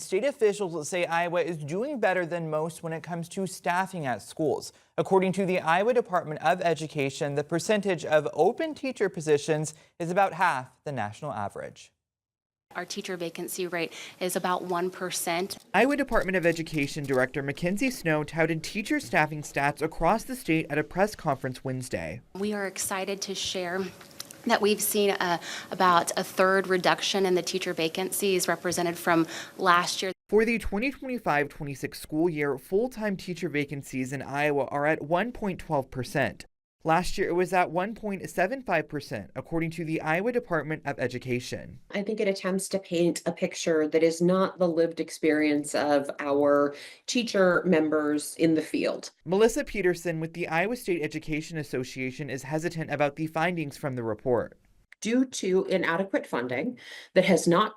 state officials say Iowa is doing better than most when it comes to staffing at schools. According to the Iowa Department of Education, the percentage of open teacher positions is about half the national average. Our teacher vacancy rate is about 1%. Iowa Department of Education Director Mackenzie Snow touted teacher staffing stats across the state at a press conference Wednesday. We are excited to share that we've seen about a third reduction in the teacher vacancies represented from last year. For the 2025-26 school year, full-time teacher vacancies in Iowa are at 1.12%. Last year, it was at 1.75%, according to the Iowa Department of Education. I think it attempts to paint a picture that is not the lived experience of our teacher members in the field. Melissa Peterson with the Iowa State Education Association is hesitant about the findings from the report. Due to inadequate funding that has not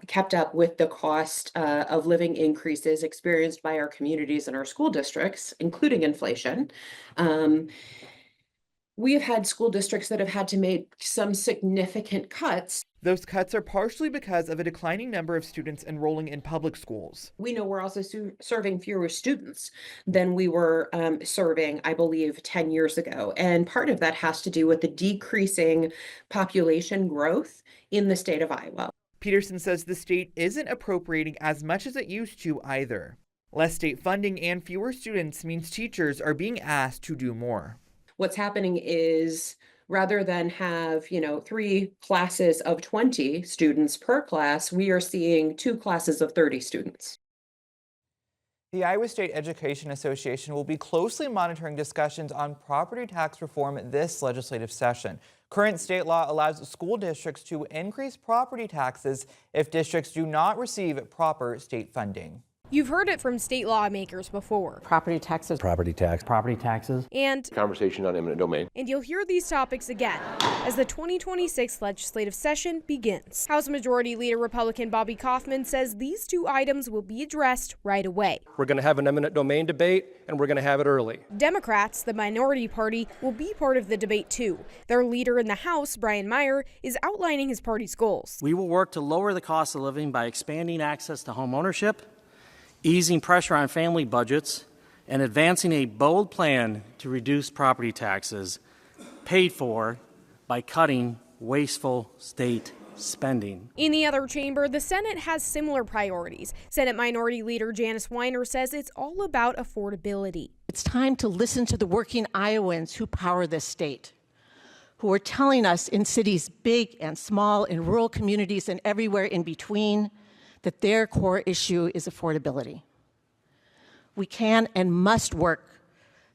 kept up with the cost of living increases experienced by our communities and our school districts, including inflation, we have had school districts that have had to make some significant cuts. Those cuts are partially because of a declining number of students enrolling in public schools. We know we're also serving fewer students than we were serving, I believe, 10 years ago. And part of that has to do with the decreasing population growth in the state of Iowa. Peterson says the state isn't appropriating as much as it used to either. Less state funding and fewer students means teachers are being asked to do more. What's happening is rather than have, 3 classes of 20 students per class, we are seeing 2 classes of 30 students. The Iowa State Education Association will be closely monitoring discussions on property tax reform this legislative session. Current state law allows school districts to increase property taxes if districts do not receive proper state funding. You've heard it from state lawmakers before. Property taxes. Property taxes. And conversation on eminent domain. And you'll hear these topics again as the 2026 legislative session begins. House Majority Leader Republican Bobby Kaufman says these two items will be addressed right away. We're going to have an eminent domain debate, and we're going to have it early. Democrats, the minority party, will be part of the debate too. Their leader in the House, Brian Meyer, is outlining his party's goals. We will work to lower the cost of living by expanding access to home ownership, easing pressure on family budgets, and advancing a bold plan to reduce property taxes paid for by cutting wasteful state spending. In the other chamber, the Senate has similar priorities. Senate Minority Leader Janice Weiner says it's all about affordability. It's time to listen to the working Iowans who power this state, who are telling us in cities big and small, in rural communities and everywhere in between, that their core issue is affordability. We can and must work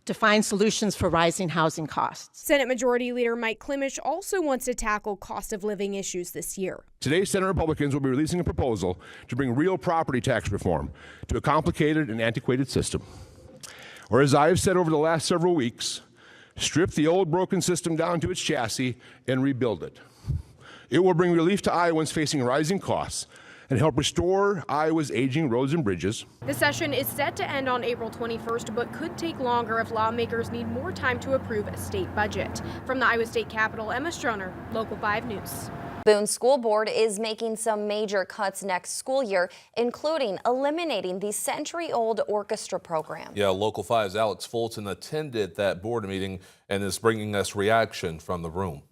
to find solutions for rising housing costs. Senate Majority Leader Mike Klimisch also wants to tackle cost of living issues this year. Today, Senate Republicans will be releasing a proposal to bring real property tax reform to a complicated and antiquated system. Or as I have said over the last several weeks, strip the old broken system down to its chassis and rebuild it. It will bring relief to Iowans facing rising costs and help restore Iowa's aging roads and bridges. The session is set to end on April 21st, but could take longer if lawmakers need more time to approve a state budget. From the Iowa State Capitol, Emma Stroner, Local 5 News. Boone School Board is making some major cuts next school year, including eliminating the century-old orchestra program. Yeah, Local 5's Alex Fulton attended that board meeting and is bringing us reaction from the room.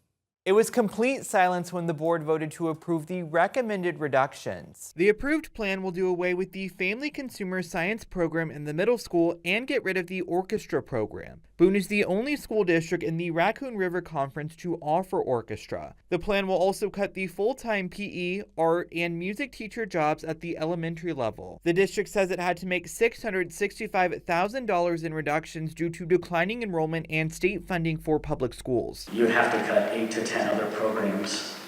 It was complete silence when the board voted to approve the recommended reductions. The approved plan will do away with the Family Consumer Science program in the middle school and get rid of the orchestra program. Boone is the only school district in the Raccoon River Conference to offer orchestra. The plan will also cut the full-time PE, art, and music teacher jobs at the elementary level. The district says it had to make $665,000 in reductions due to declining enrollment and state funding for public schools. You would have to cut 8 to 10 other programs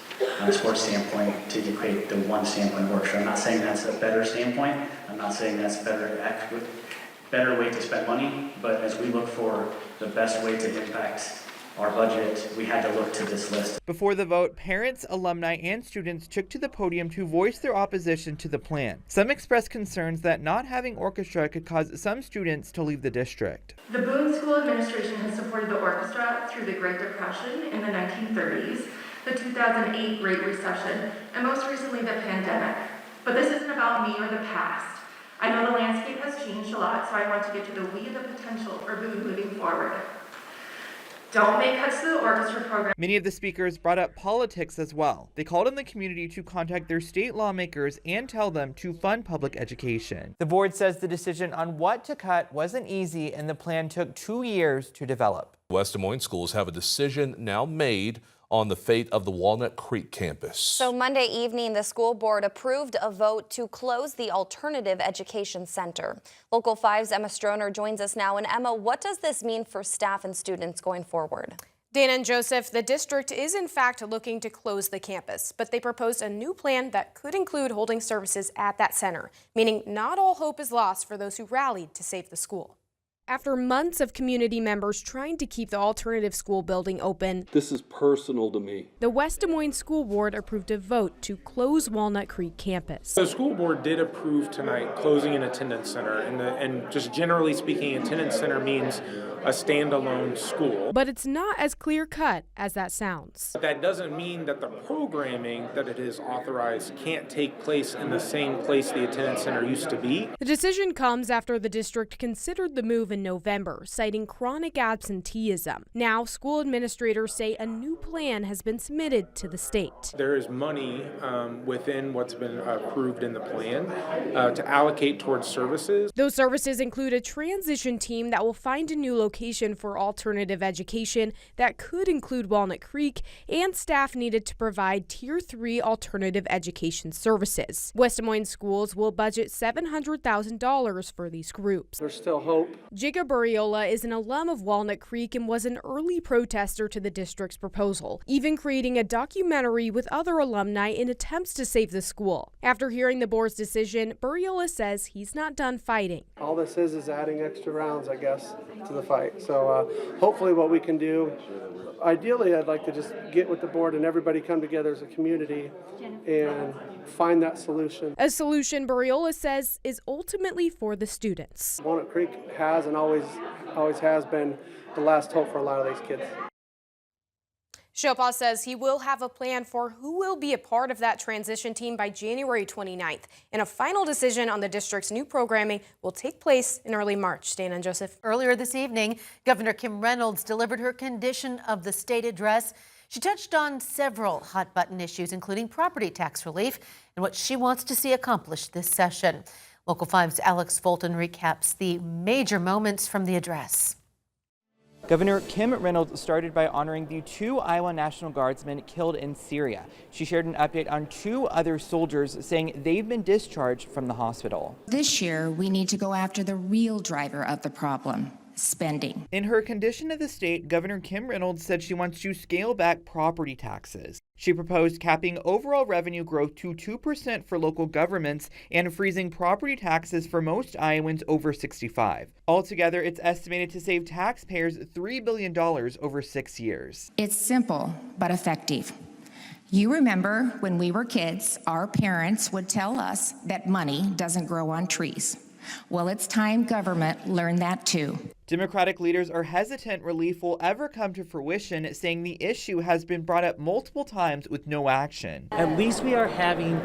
on a sports standpoint to equate the one standpoint orchestra. I'm not saying that's a better standpoint. I'm not saying that's better way to spend money, but as we look for the best way to impact our budget, we had to look to this list. Before the vote, parents, alumni, and students took to the podium to voice their opposition to the plan. Some expressed concerns that not having orchestra could cause some students to leave the district. The Boone School Administration has supported the orchestra through the Great Depression in the 1930s, the 2008 Great Recession, and most recently the pandemic. But this isn't about me or the past. I know the landscape has changed a lot, so I want to get to the we and the potential for Boone moving forward. Don't make cuts to the orchestra program. Many of the speakers brought up politics as well. They called on the community to contact their state lawmakers and tell them to fund public education. The board says the decision on what to cut wasn't easy and the plan took 2 years to develop. West Des Moines schools have a decision now made on the fate of the Walnut Creek campus. So Monday evening, the school board approved a vote to close the Alternative Education Center. Local 5's Emma Stroner joins us now. And Emma, what does this mean for staff and students going forward? Dana and Joseph, the district is in fact looking to close the campus, but they proposed a new plan that could include holding services at that center, meaning not all hope is lost for those who rallied to save the school. After months of community members trying to keep the alternative school building open, this is personal to me. The West Des Moines School Board approved a vote to close Walnut Creek campus. The school board did approve tonight closing an attendance center, and just generally speaking, attendance center means a standalone school. But it's not as clear-cut as that sounds. That doesn't mean that the programming that it is authorized can't take place in the same place the attendance center used to be. The decision comes after the district considered the move in November, citing chronic absenteeism. Now, school administrators say a new plan has been submitted to the state. There is money within what's been approved in the plan to allocate towards services. Those services include a transition team that will find a new location for alternative education that could include Walnut Creek, and staff needed to provide Tier 3 alternative education services. West Des Moines schools will budget $700,000 for these groups. There's still hope. Jacob Burriola is an alum of Walnut Creek and was an early protester to the district's proposal, even creating a documentary with other alumni in attempts to save the school. After hearing the board's decision, Burriola says he's not done fighting. All this is adding extra rounds, I guess, to the fight. So hopefully what we can do, ideally I'd like to just get with the board and everybody come together as a community and find that solution. A solution Burriola says is ultimately for the students. Walnut Creek has and always has been the last hope for a lot of these kids. Chopin says he will have a plan for who will be a part of that transition team by January 29th, and a final decision on the district's new programming will take place in early March. Dana and Joseph. Earlier this evening, Governor Kim Reynolds delivered her condition of the state address. She touched on several hot-button issues, including property tax relief and what she wants to see accomplished this session. Local 5's Alex Fulton recaps the major moments from the address. Governor Kim Reynolds started by honoring the 2 Iowa National Guardsmen killed in Syria. She shared an update on 2 other soldiers, saying they've been discharged from the hospital. This year, we need to go after the real driver of the problem: spending. In her condition of the state, Governor Kim Reynolds said she wants to scale back property taxes. She proposed capping overall revenue growth to 2% for local governments and freezing property taxes for most Iowans over 65. Altogether, it's estimated to save taxpayers $3 billion over 6 years. It's simple but effective. You remember when we were kids, our parents would tell us that money doesn't grow on trees. Well, it's time government learned that too. Democratic leaders are hesitant relief will ever come to fruition, saying the issue has been brought up multiple times with no action. At least we are having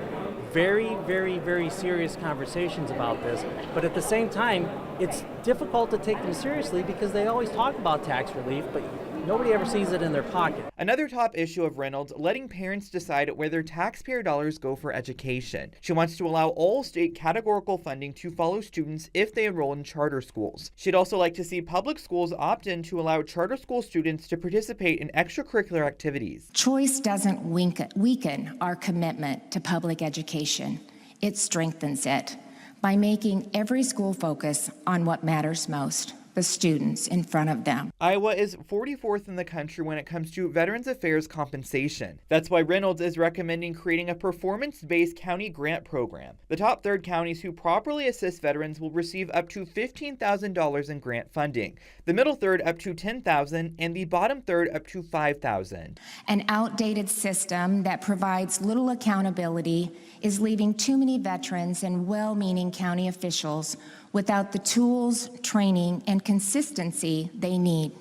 very, very, very serious conversations about this, but at the same time, it's difficult to take them seriously because they always talk about tax relief, but nobody ever sees it in their pocket. Another top issue of Reynolds, letting parents decide where their taxpayer dollars go for education. She wants to allow all state categorical funding to follow students if they enroll in charter schools. She'd also like to see public schools opt in to allow charter school students to participate in extracurricular activities. Choice doesn't weaken our commitment to public education. It strengthens it by making every school focus on what matters most: the students in front of them. Iowa is 44th in the country when it comes to Veterans Affairs compensation. That's why Reynolds is recommending creating a performance-based county grant program. The top 3 counties who properly assist veterans will receive up to $15,000 in grant funding, the middle third up to $10,000, and the bottom third up to $5,000. An outdated system that provides little accountability is leaving too many veterans and well-meaning county officials without the tools, training, and consistency they need.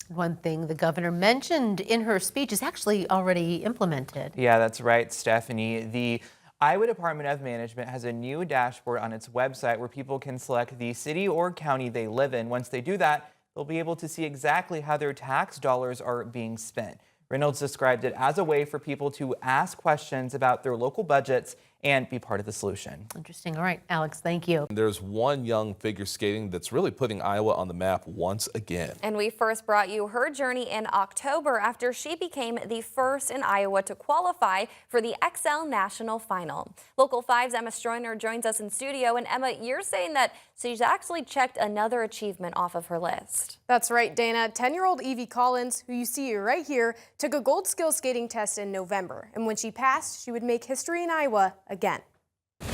One thing the governor mentioned in her speech is actually already implemented. Yeah, that's right, Stephanie. The Iowa Department of Management has a new dashboard on its website where people can select the city or county they live in. Once they do that, they'll be able to see exactly how their tax dollars are being spent. Reynolds described it as a way for people to ask questions about their local budgets and be part of the solution. Interesting. All right, Alex, thank you. There's one young figure skating that's really putting Iowa on the map once again. And we first brought you her journey in October after she became the first in Iowa to qualify for the XL National Final. Local 5's Emma Stroiner joins us in studio. And Emma, you're saying that she's actually checked another achievement off of her list. That's right, Dana. 10-year-old Evie Collins, who you see right here, took a gold skill skating test in November. And when she passed, she would make history in Iowa again. She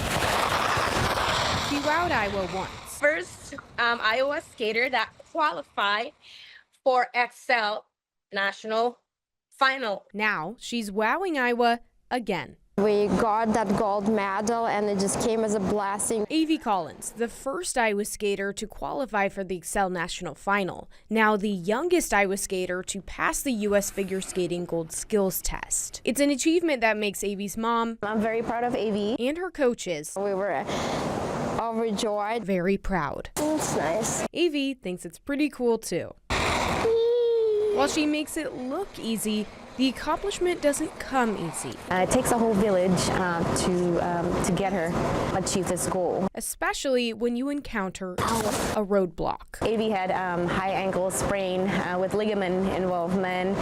wowed Iowa once. First Iowa skater that qualified for XL National Final. Now she's wowing Iowa again. We got that gold medal and it just came as a blessing. Evie Collins, the first Iowa skater to qualify for the XL National Final. Now the youngest Iowa skater to pass the U.S. figure skating gold skills test. It's an achievement that makes Evie's mom, I'm very proud of Evie, and her coaches, we were overjoyed. Very proud. It's nice. Evie thinks it's pretty cool too. While she makes it look easy, the accomplishment doesn't come easy. It takes a whole village to get her achieve this goal. Especially when you encounter a roadblock. Evie had high ankle sprain with ligament involvement.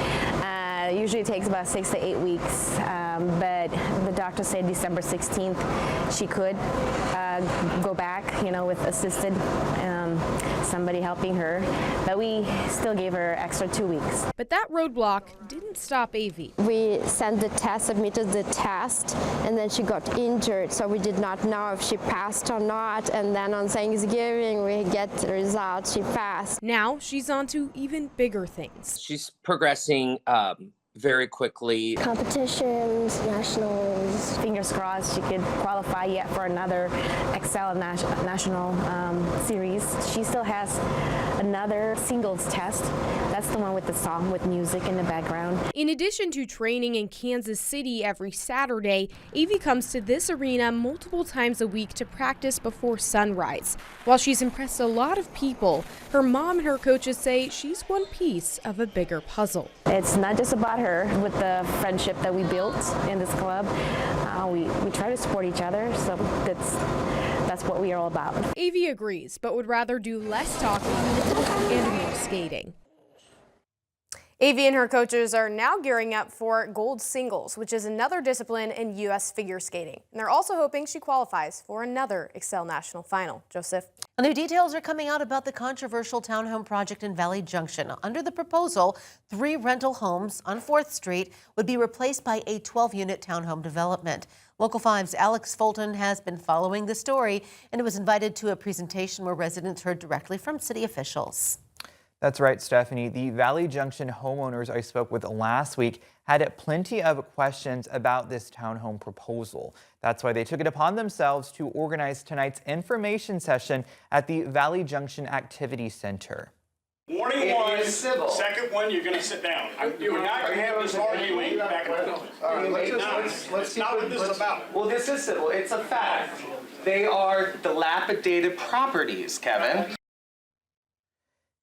Usually it takes about 6 to 8 weeks, but the doctor said December 16th she could go back, with assisted somebody helping her, but we still gave her extra 2 weeks. But that roadblock didn't stop Evie. We sent the test, submitted the test, and then she got injured, so we did not know if she passed or not, and then on Thanksgiving we get the results, she passed. Now she's on to even bigger things. She's progressing very quickly. Competitions, nationals, fingers crossed she could qualify yet for another XL National series. She still has another singles test. That's the one with the song with music in the background. In addition to training in Kansas City every Saturday, Evie comes to this arena multiple times a week to practice before sunrise. While she's impressed a lot of people, her mom and her coaches say she's one piece of a bigger puzzle. It's not just about her. With the friendship that we built in this club, we try to support each other, so that's what we are all about. Evie agrees, but would rather do less talking and more skating. Evie and her coaches are now gearing up for gold singles, which is another discipline in U.S. figure skating. And they're also hoping she qualifies for another XL National Final. Joseph. New details are coming out about the controversial townhome project in Valley Junction. Under the proposal, 3 rental homes on 4th Street would be replaced by a 12-unit townhome development. Local 5's Alex Fulton has been following the story and was invited to a presentation where residents heard directly from city officials. That's right, Stephanie. The Valley Junction homeowners I spoke with last week had plenty of questions about this townhome proposal. That's why they took it upon themselves to organize tonight's information session at the Valley Junction Activity Center. Warning one, second one, you're going to sit down. We're not going to have this arguing back and forth. All right, let's not what this is about. Well, this is civil. It's a fact. They are dilapidated properties, Kevin.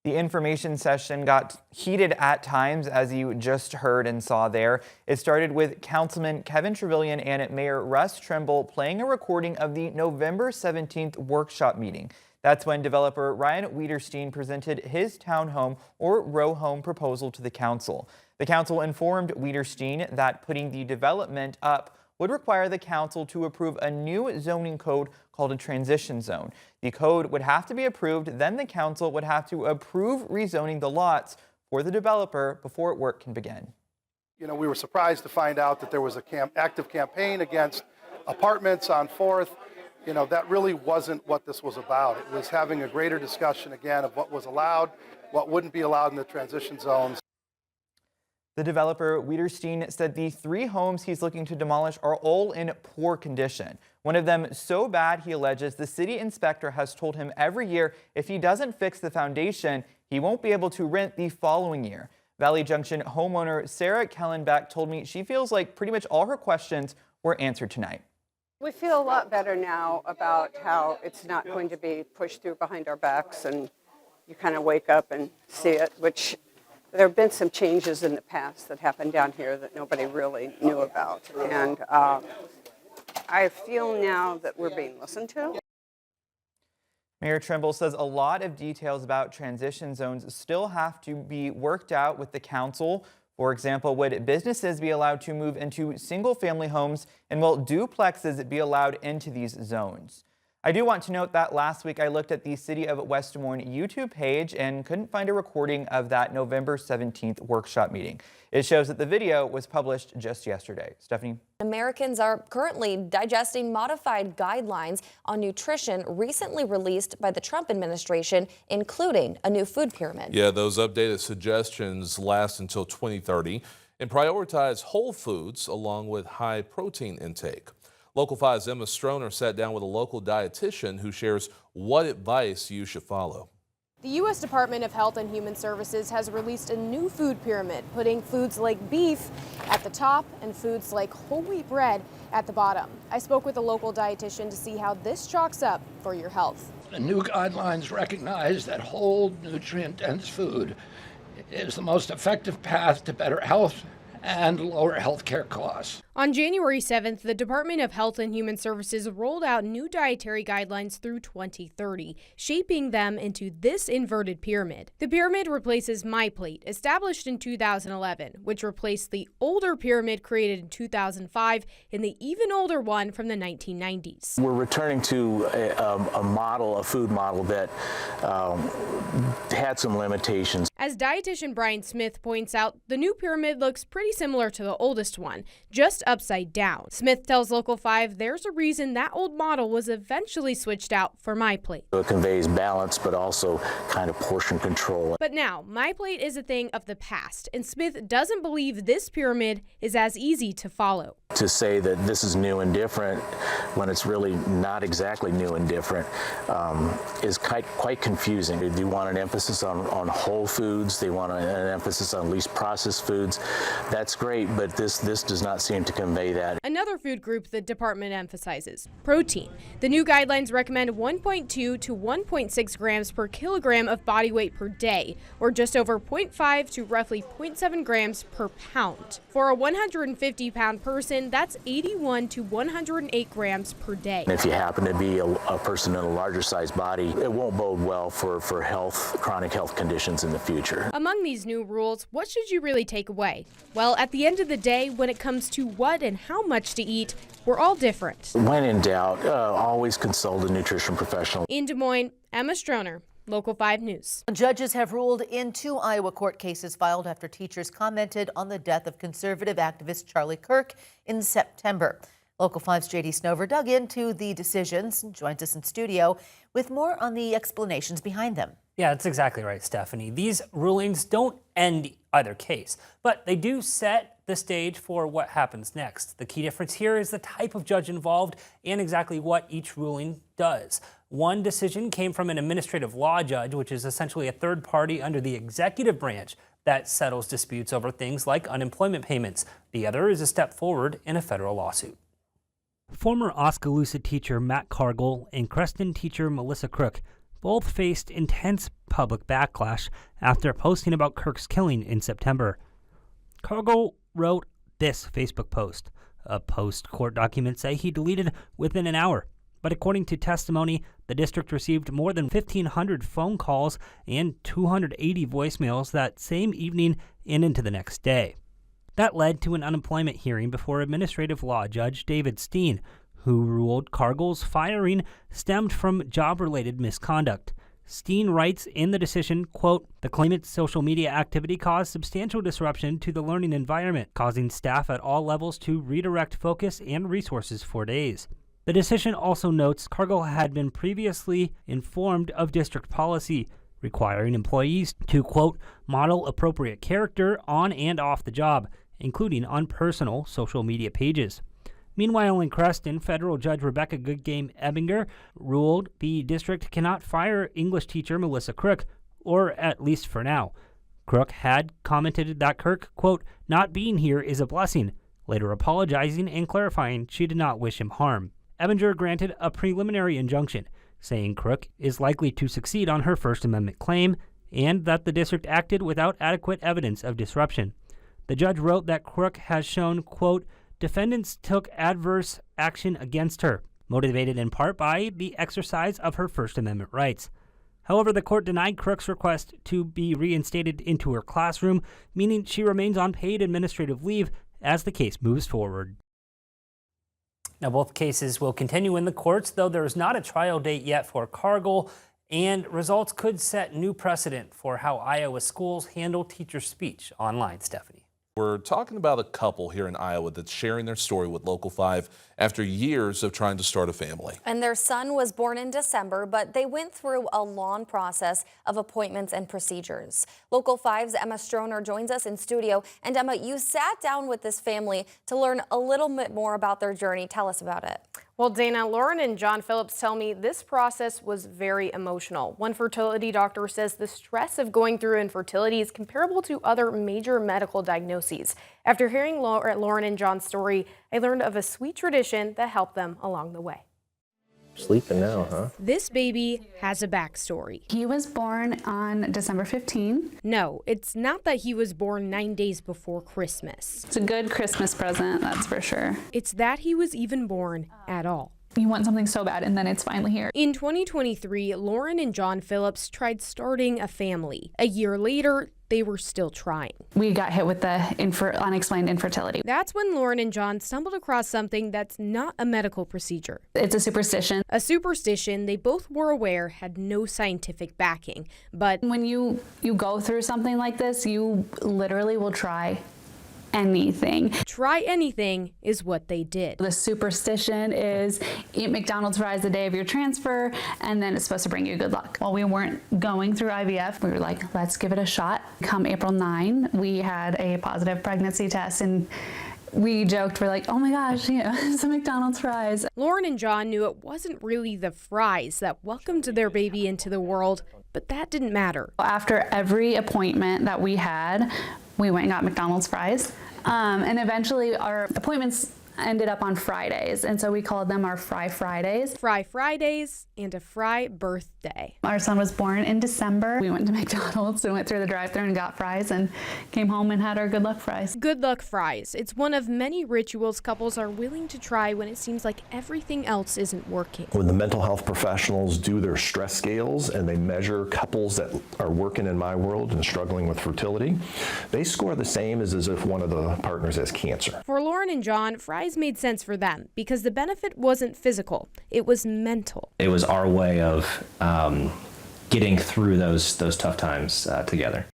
The information session got heated at times, as you just heard and saw there. It started with Councilman Kevin Trevelyan and Mayor Russ Trimble playing a recording of the November 17th workshop meeting. That's when developer Ryan Wiederstein presented his townhome or row home proposal to the council. The council informed Wiederstein that putting the development up would require the council to approve a new zoning code called a transition zone. The code would have to be approved, then the council would have to approve rezoning the lots for the developer before work can begin. We were surprised to find out that there was an active campaign against apartments on 4th. That really wasn't what this was about. It was having a greater discussion again of what was allowed, what wouldn't be allowed in the transition zones. The developer, Wiederstein, said the 3 homes he's looking to demolish are all in poor condition. One of them so bad, he alleges, the city inspector has told him every year if he doesn't fix the foundation, he won't be able to rent the following year. Valley Junction homeowner Sarah Kellenbeck told me she feels like pretty much all her questions were answered tonight. We feel a lot better now about how it's not going to be pushed through behind our backs and you kind of wake up and see it, which there have been some changes in the past that happened down here that nobody really knew about. And I feel now that we're being listened to. Mayor Trimble says a lot of details about transition zones still have to be worked out with the council. For example, would businesses be allowed to move into single-family homes, and will duplexes be allowed into these zones? I do want to note that last week I looked at the City of West Des Moines YouTube page and couldn't find a recording of that November 17th workshop meeting. It shows that the video was published just yesterday. Stephanie? Americans are currently digesting modified guidelines on nutrition recently released by the Trump administration, including a new food pyramid. Yeah, those updated suggestions last until 2030 and prioritize whole foods along with high protein intake. Local 5's Emma Stroner sat down with a local dietitian who shares what advice you should follow. The U.S. Department of Health and Human Services has released a new food pyramid, putting foods like beef at the top and foods like whole wheat bread at the bottom. I spoke with a local dietitian to see how this chalks up for your health. The new guidelines recognize that whole, nutrient-dense food is the most effective path to better health and lower health care costs. On January 7th, the Department of Health and Human Services rolled out new dietary guidelines through 2030, shaping them into this inverted pyramid. The pyramid replaces MyPlate, established in 2011, which replaced the older pyramid created in 2005 and the even older one from the 1990s. We're returning to a food model that had some limitations. As dietitian Brian Smith points out, the new pyramid looks pretty similar to the oldest one, just upside down. Smith tells Local 5 there's a reason that old model was eventually switched out for MyPlate. It conveys balance, but also kind of portion control. But now, MyPlate is a thing of the past, and Smith doesn't believe this pyramid is as easy to follow. To say that this is new and different when it's really not exactly new and different is quite confusing. They want an emphasis on whole foods. They want an emphasis on least processed foods. That's great, but this does not seem to convey that. Another food group the department emphasizes, protein. The new guidelines recommend 1.2 to 1.6 grams per kilogram of body weight per day, or just over 0.5 to roughly 0.7 grams per pound. For a 150-pound person, that's 81 to 108 grams per day. And if you happen to be a person in a larger size body, it won't bode well for chronic health conditions in the future. Among these new rules, what should you really take away? Well, at the end of the day, when it comes to what and how much to eat, we're all different. When in doubt, always consult a nutrition professional. In Des Moines, Emma Stroner, Local 5 News. Judges have ruled in 2 Iowa court cases filed after teachers commented on the death of conservative activist Charlie Kirk in September. Local 5's J.D. Snover dug into the decisions and joins us in studio with more on the explanations behind them. Yeah, that's exactly right, Stephanie. These rulings don't end either case, but they do set the stage for what happens next. The key difference here is the type of judge involved and exactly what each ruling does. One decision came from an administrative law judge, which is essentially a third party under the executive branch that settles disputes over things like unemployment payments. The other is a step forward in a federal lawsuit. Former Oskaloosa teacher Matt Cargill and Creston teacher Melissa Crook both faced intense public backlash after posting about Kirk's killing in September. Cargill wrote this Facebook post. A post-court documents say he deleted within an hour. But according to testimony, the district received more than 1,500 phone calls and 280 voicemails that same evening and into the next day. That led to an unemployment hearing before administrative law judge David Steen, who ruled Cargill's firing stemmed from job-related misconduct. Steen writes in the decision, quote, "The claimant's social media activity caused substantial disruption to the learning environment, causing staff at all levels to redirect focus and resources for days." The decision also notes Cargill had been previously informed of district policy requiring employees to, quote, "model appropriate character on and off the job, including on personal social media pages." Meanwhile, in Creston, federal judge Rebecca Goodgame Ebinger ruled the district cannot fire English teacher Melissa Crook, or at least for now. Crook had commented that Kirk, quote, "not being here is a blessing," later apologizing and clarifying she did not wish him harm. Ebinger granted a preliminary injunction, saying Crook is likely to succeed on her First Amendment claim and that the district acted without adequate evidence of disruption. The judge wrote that Crook has shown, quote, defendants took adverse action against her, motivated in part by the exercise of her First Amendment rights. However, the court denied Crook's request to be reinstated into her classroom, meaning she remains on paid administrative leave as the case moves forward. Now, both cases will continue in the courts, though there is not a trial date yet for Cargill, and results could set new precedent for how Iowa schools handle teacher speech online. Stephanie. We're talking about a couple here in Iowa that's sharing their story with Local 5 after years of trying to start a family. And their son was born in December, but they went through a long process of appointments and procedures. Local 5's Emma Stroner joins us in studio. And Emma, you sat down with this family to learn a little bit more about their journey. Tell us about it. Well, Dana, Lauren and John Phillips tell me this process was very emotional. One fertility doctor says the stress of going through infertility is comparable to other major medical diagnoses. After hearing Lauren and John's story, I learned of a sweet tradition that helped them along the way. Sleeping now, huh? This baby has a backstory. He was born on December 15. No, it's not that he was born 9 days before Christmas. It's a good Christmas present, that's for sure. It's that he was even born at all. You want something so bad, and then it's finally here. In 2023, Lauren and John Phillips tried starting a family. A year later, they were still trying. We got hit with the unexplained infertility. That's when Lauren and John stumbled across something that's not a medical procedure. It's a superstition. A superstition they both were aware had no scientific backing. But when you go through something like this, you literally will try anything. Try anything is what they did. The superstition is eat McDonald's fries the day of your transfer, and then it's supposed to bring you good luck. While we weren't going through IVF, we were like, let's give it a shot. Come April 9, we had a positive pregnancy test, and we joked, we're like, oh my gosh, some McDonald's fries. Lauren and John knew it wasn't really the fries that welcomed their baby into the world, but that didn't matter. After every appointment that we had, we went and got McDonald's fries. And eventually our appointments ended up on Fridays, and so we called them our Fry Fridays. Fry Fridays and a Fry birthday. Our son was born in December. We went to McDonald's and went through the drive-thru and got fries and came home and had our good luck fries. Good luck fries. It's one of many rituals couples are willing to try when it seems like everything else isn't working. When the mental health professionals do their stress scales and they measure couples that are working in my world and struggling with fertility, they score the same as if one of the partners has cancer. For Lauren and John, fries made sense for them because the benefit wasn't physical, it was mental. It was our way of getting through those tough times together.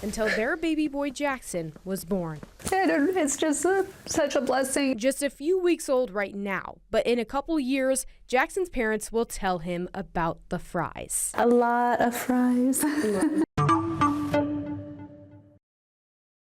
Until their baby boy Jackson was born. It's just such a blessing. Just a few weeks old right now, but in a couple years, Jackson's parents will tell him about the fries. A lot of fries.